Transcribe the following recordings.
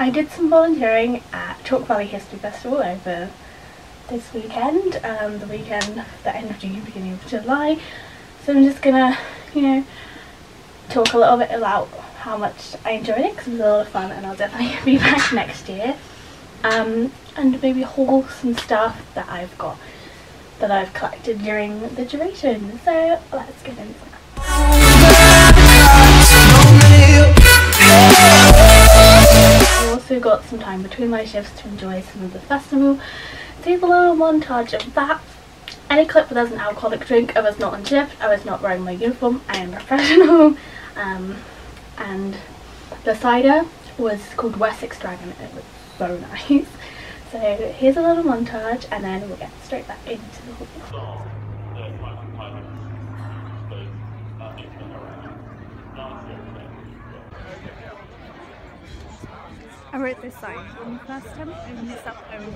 I did some volunteering at Chalke Valley History Festival over this weekend, the weekend, the end of June, beginning of July. So I'm just gonna, talk a little bit about how much I enjoyed it, because it was a lot of fun, and I'll definitely be back next year. And maybe haul some stuff that I've collected during the duration. So let's get into that. I also got some time between my shifts to enjoy some of the festival. So here's a little montage of that. Any clip where there's an alcoholic drink, I was not on shift, I was not wearing my uniform, I am professional. And the cider was called Wessex Dragon, and it was so nice. So here's a little montage, and then we'll get straight back into the haul. I wrote this sign on the first attempt and missed up home.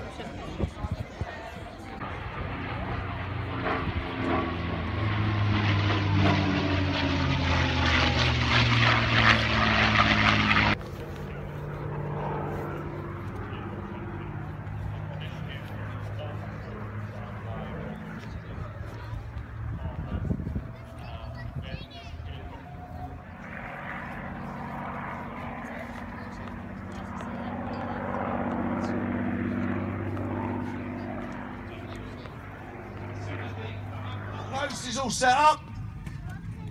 Post is all set up,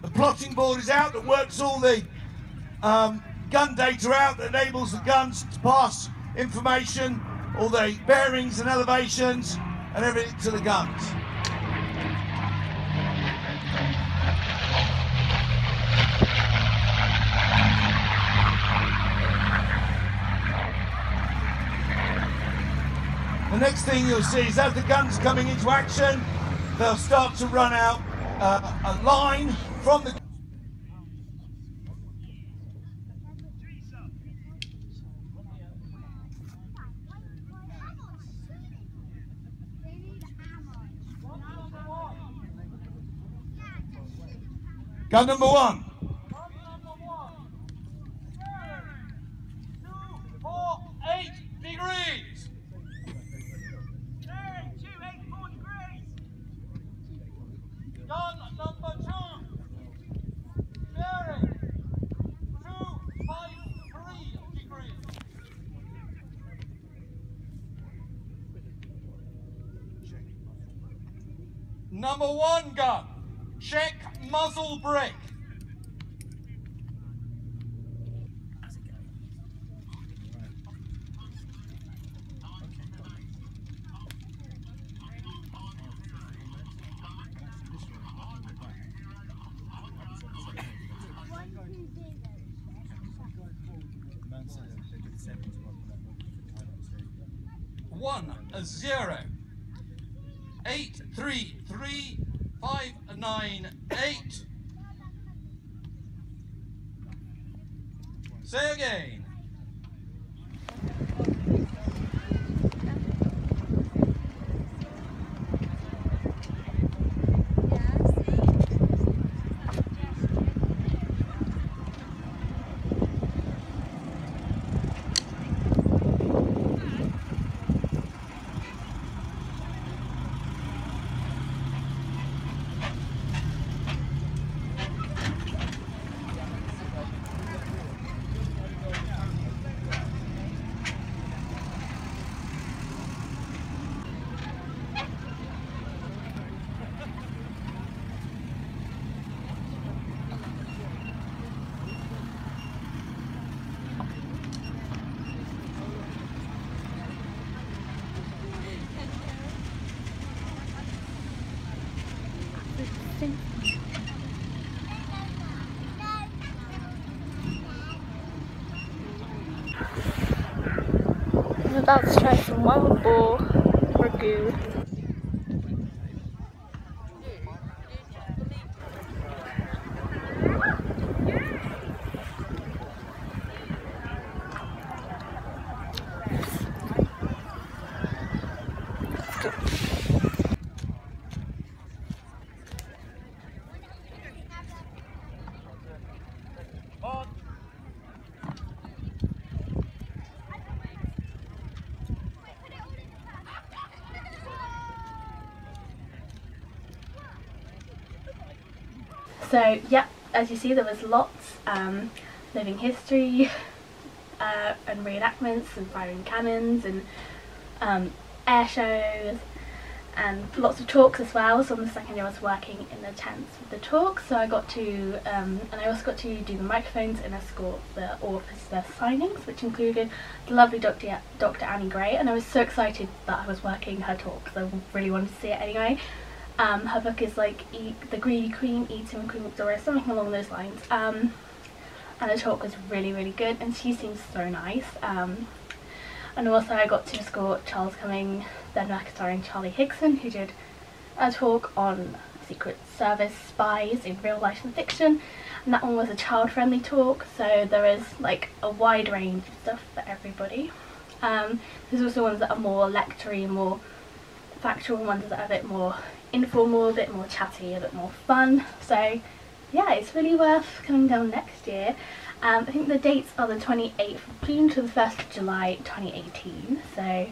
the plotting board is out that works all the gun data out that enables the guns to pass information, all the bearings and elevations and everything to the guns. The next thing you'll see is as the guns coming into action, they'll start to run out a line from the... Gun number one. 248 degrees. 284 degrees. Gun number two. Bearing 253 degrees. Number one gun. Check muzzle brake. One 0 833 598. Say again. I'm about to try some wild boar ragu. So yeah, as you see, there was lots, living history, and reenactments and firing cannons and air shows, and lots of talks as well. So on the second day I was working in the tents with the talks, so I got to, and I also got to do the microphones and escort the authors to their signings, which included the lovely Dr. Annie Gray, and I was so excited that I was working her talk because I really wanted to see it anyway. Her book is like The Greedy Queen, Eating Queen Victoria, something along those lines, and the talk was really, really good, and she seems so nice. And also I got to escort Charles Cumming, then starring Charlie Higson, who did a talk on Secret Service spies in real life and fiction, and that one was a child-friendly talk, so there is like a wide range of stuff for everybody. There's also ones that are more lectury, more factual, ones that are a bit more informal, a bit more chatty, a bit more fun. So yeah, it's really worth coming down next year. I think the dates are the 28th of June to the 1st of July 2018, so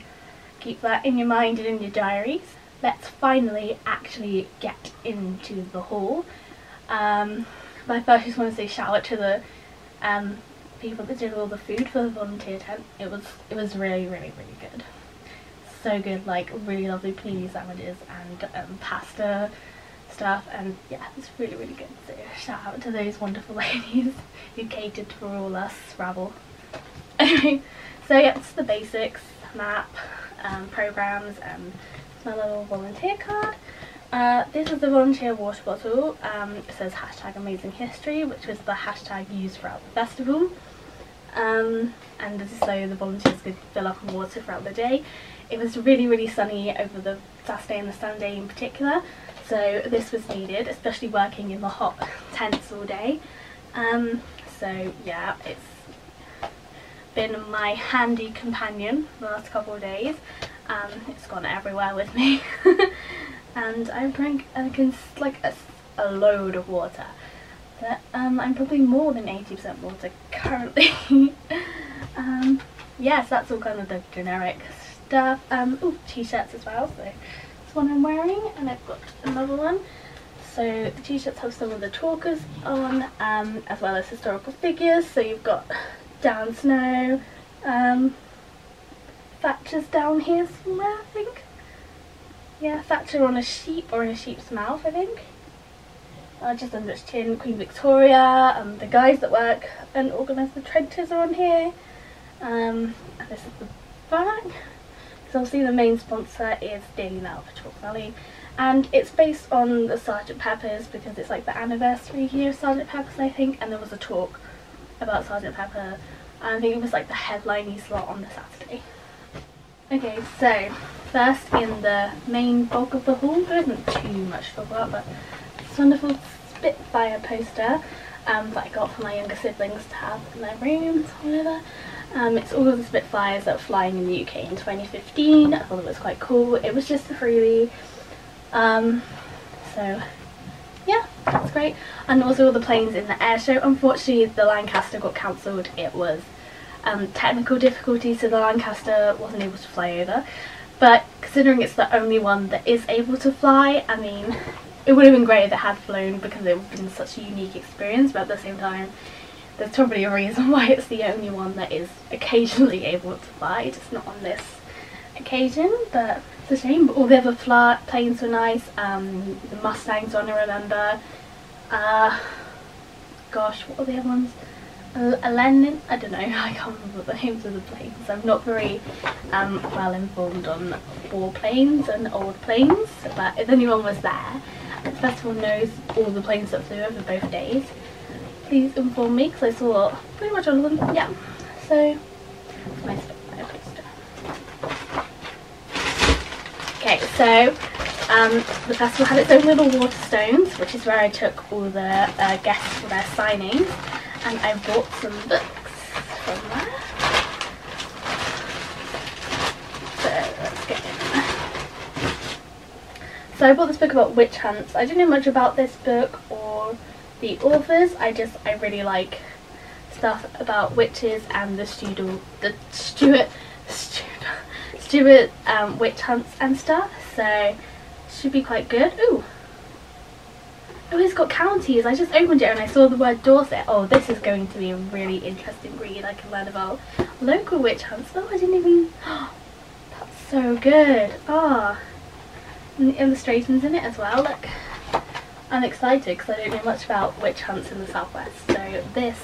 keep that in your mind and in your diaries. Let's finally actually get into the hall. But I first just want to say shout out to the people that did all the food for the volunteer tent. It was really, really, really good. So good, like really lovely panini sandwiches and pasta stuff, and yeah, it's really, really good. So shout out to those wonderful ladies who catered for all us rabble. Anyway, so yeah, it's the basics: map, programs, and my little volunteer card. This is the volunteer water bottle. It says #AmazingHistory, which was the hashtag used throughout the festival, and this is so the volunteers could fill up on water throughout the day. It was really, really sunny over the Saturday and the Sunday in particular, so this was needed, especially working in the hot tents all day. So yeah, it's been my handy companion the last couple of days. It's gone everywhere with me. And I drank like a load of water. But I'm probably more than 80% water currently. Yes, that's all kind of the generic stuff. Ooh, t-shirts as well, so that's one I'm wearing, and I've got another one. So the t-shirts have some of the talkers on, as well as historical figures. So you've got Dan Snow, Thatcher's down here somewhere, I think. Yeah, Thatcher on a sheep, or in a sheep's mouth, I think. Just under its chin, Queen Victoria, the guys that work and organise the trenches are on here. And this is the back. So obviously the main sponsor is Daily Mail for Chalke Valley, and it's based on the Sgt. Pepper's because it's like the anniversary year of Sgt. Pepper's, I think, and there was a talk about Sgt. Pepper, and I think it was like the headline slot on the Saturday. Okay, so first in the main bulk of the hall, there isn't too much to talk about, but this wonderful Spitfire poster that I got for my younger siblings to have in their rooms or whatever. It's all of the Spitfires that were flying in the UK in 2015. I thought it was quite cool. It was just a freebie. So yeah, that's great. And also all the planes in the air show. Unfortunately, the Lancaster got cancelled. It was technical difficulties, so the Lancaster wasn't able to fly over. But considering it's the only one that is able to fly, I mean, it would have been great if it had flown because it would have been such a unique experience, but at the same time, there's probably a reason why it's the only one that is occasionally able to fly, just not on this occasion, but it's a shame. But all the other planes were nice. The Mustangs one, I remember. Gosh, what were the other ones? Lenin? I don't know, I can't remember the names of the planes. I'm not very well informed on warplanes and old planes, but if anyone was there, the festival knows all the planes that flew over both days, please inform me, because I saw pretty much all of them. Yeah, so that's my Spitfire poster. Okay, so the festival had its own little water stones, which is where I took all the guests for their signings, and I bought some books from there. So let's get in there. So I bought this book about witch hunts. I didn't know much about this book or the authors. I really like stuff about witches and the Stuart witch hunts and stuff. So it should be quite good. Ooh. oh, it's got counties. I just opened it and I saw the word Dorset. Oh, this is going to be a really interesting read. I can learn about local witch hunts. Oh, I didn't even, that's so good. Ah, and the illustrations in it as well. Look, I'm excited because I don't know much about witch hunts in the southwest. So this,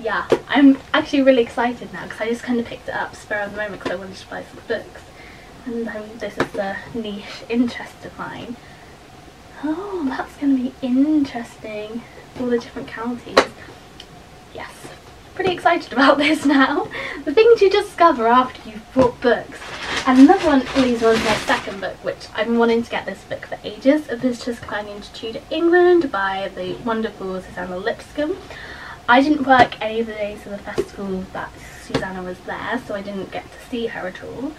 yeah, I'm actually really excited now because I just kind of picked it up spur of the moment because I wanted to buy some books. And this is the niche interest of mine. Oh, that's going to be interesting. All the different counties. Yes, pretty excited about this now. The things you discover after you've bought books. And another one leads on to my second book, which I've been wanting to get this book for ages. A Visitor's Companion to Tudor England by the wonderful Susanna Lipscomb. I didn't work any of the days of the festival that Susanna was there, so I didn't get to see her at all.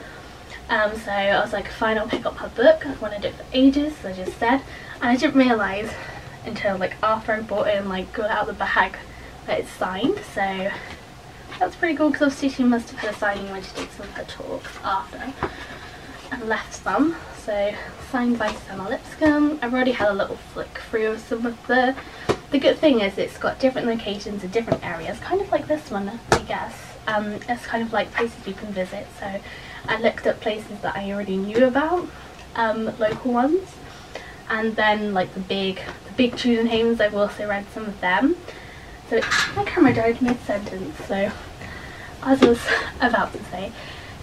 So I was like, fine, I'll pick up her book. I've wanted it for ages, as I just said. And I didn't realise until like after I bought it and like got it out of the bag that it's signed. So that's pretty cool because obviously she must have had a signing when she did some of her talks after and left some. So signed by Susanna Lipscomb. I've already had a little flick through of some of the good thing is it's got different locations in different areas, kind of like this one, I guess. It's kind of like places you can visit. So I looked at places that I already knew about, local ones, and then like the big Tudor names, I've also read some of them. So my camera died mid-sentence, so as I was about to say,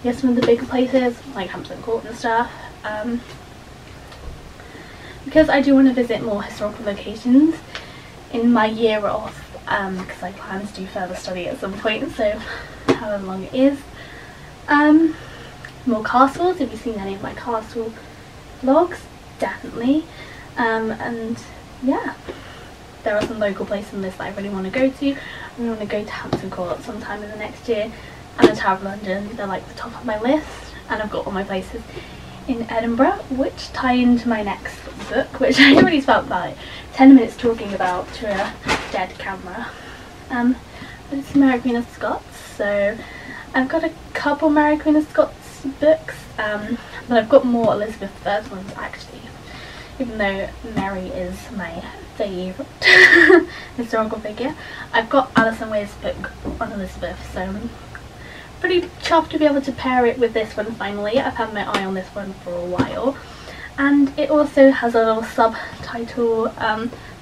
yes, some of the bigger places like Hampton Court and stuff, because I do want to visit more historical locations in my year off, because I plan to do further study at some point, so however long it is. More castles, if you've seen any of my castle vlogs, definitely. And yeah, there are some local places on this that I really want to go to. I want to go to Hampton Court sometime in the next year, and the Tower of London. They're like the top of my list, and I've got all my places in Edinburgh, which tie into my next book, which I already spent about 10 minutes talking about to a dead camera. But it's Mary Queen of Scots, so I've got a couple Mary Queen of Scots books, but I've got more Elizabeth I ones actually, even though Mary is my favourite historical figure. I've got Alison Weir's book on Elizabeth, so I'm pretty chuffed to be able to pair it with this one finally. I've had my eye on this one for a while, and it also has a little subtitle,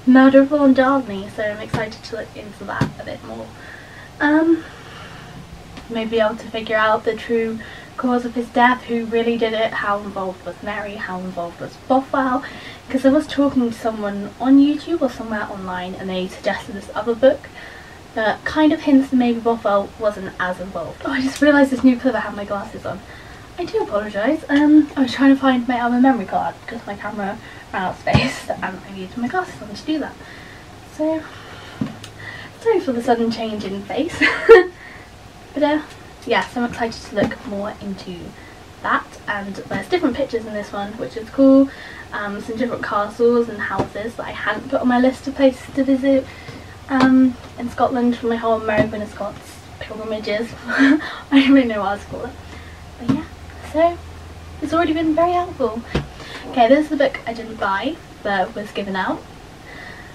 Murder of Lord Darnley, so I'm excited to look into that a bit more. Maybe able to figure out the true cause of his death, who really did it, how involved was Mary, how involved was Bothwell, because I was talking to someone on YouTube or somewhere online and they suggested this other book that kind of hints that maybe Bothwell wasn't as involved. Oh, I just realised this new clip I have my glasses on. I do apologise. I was trying to find my other memory card because my camera ran out of space and I needed my glasses on to do that. So, sorry for the sudden change in face. But yes, I'm excited to look more into that, and there's different pictures in this one, which is cool. Some different castles and houses that I hadn't put on my list of places to visit in Scotland from my whole Mary Queen of Scots pilgrimages. I don't really know what else to call it. But yeah, so it's already been very helpful. Okay, this is the book I didn't buy but was given out.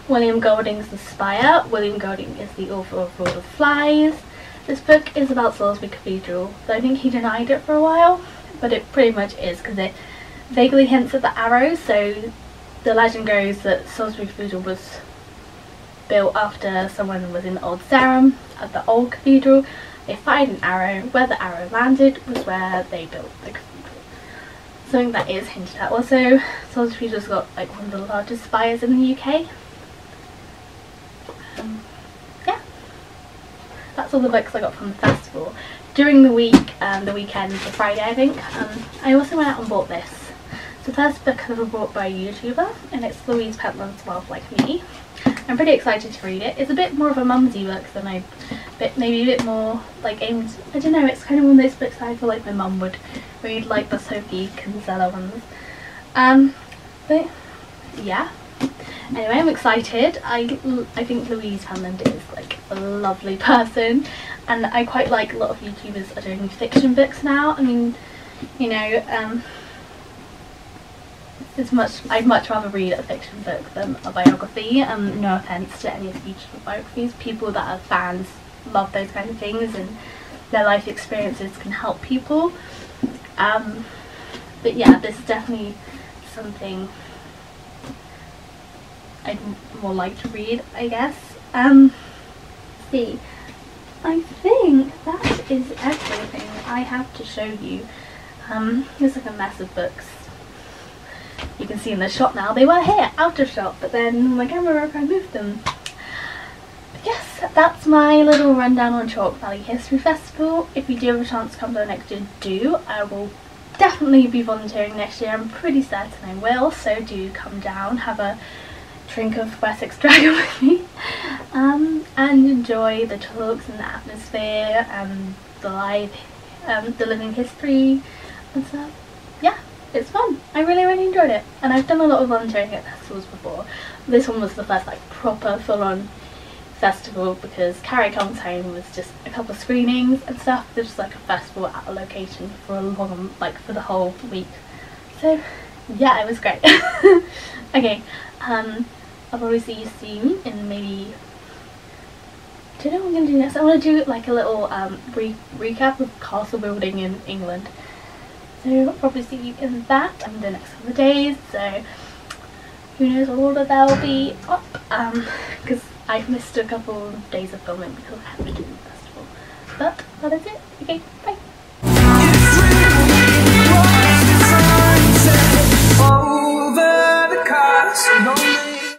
William Golding's The Spire. William Golding is the author of Lord of the Flies. This book is about Salisbury Cathedral, though I think he denied it for a while, but it pretty much is because it vaguely hints at the arrows. So the legend goes that Salisbury Cathedral was built after someone was in Old Sarum at the old cathedral. They fired an arrow, where the arrow landed was where they built the cathedral. Something that is hinted at. Also, Salisbury Cathedral's got like one of the largest spires in the UK. Yeah. That's all the books I got from the festival. During the week, the weekend, the Friday I think, I also went out and bought this. It's the first book I've ever bought by a YouTuber, and it's Louise Pentland's Love Like Me. I'm pretty excited to read it. It's a bit more of a mumsy book than maybe a bit more like aimed, I don't know, it's kind of one of those books I feel like my mum would read, like the Sophie Kinsella ones. But yeah. Anyway, I'm excited. I think Louise Pentland is like a lovely person, and I quite like a lot of YouTubers are doing fiction books now. I mean, you know, I'd much rather read a fiction book than a biography. No offence to any of the future biographies. People that are fans love those kind of things, and their life experiences can help people. But yeah, this is definitely something I'd more like to read, I guess. See, I think that is everything I have to show you. There's like a mess of books. You can see in the shop now. They were here, out of shop, but then my camera broke, I moved them. But yes, that's my little rundown on Chalke Valley History Festival. If you do have a chance to come to the next year, do. I will definitely be volunteering next year. I'm pretty certain I will, so do come down, have a drink of Wessex Dragon with me, and enjoy the talks and the atmosphere and the living history and stuff. Yeah, it's fun. I really enjoyed it, and I've done a lot of volunteering at festivals before. This one was the first like proper full-on festival, because Carrie Comes Home was just a couple of screenings and stuff. There's just like a festival at a location for a long, like for the whole week. So yeah, it was great. Okay, I'll probably see you soon in maybe, do you know what I'm going to do next? I want to do like a little recap of castle building in England. So I'll probably see you in that in the next couple of days, so who knows what order they'll be up, because I've missed a couple of days of filming because I haven't been to the festival. But that is it. Okay, bye.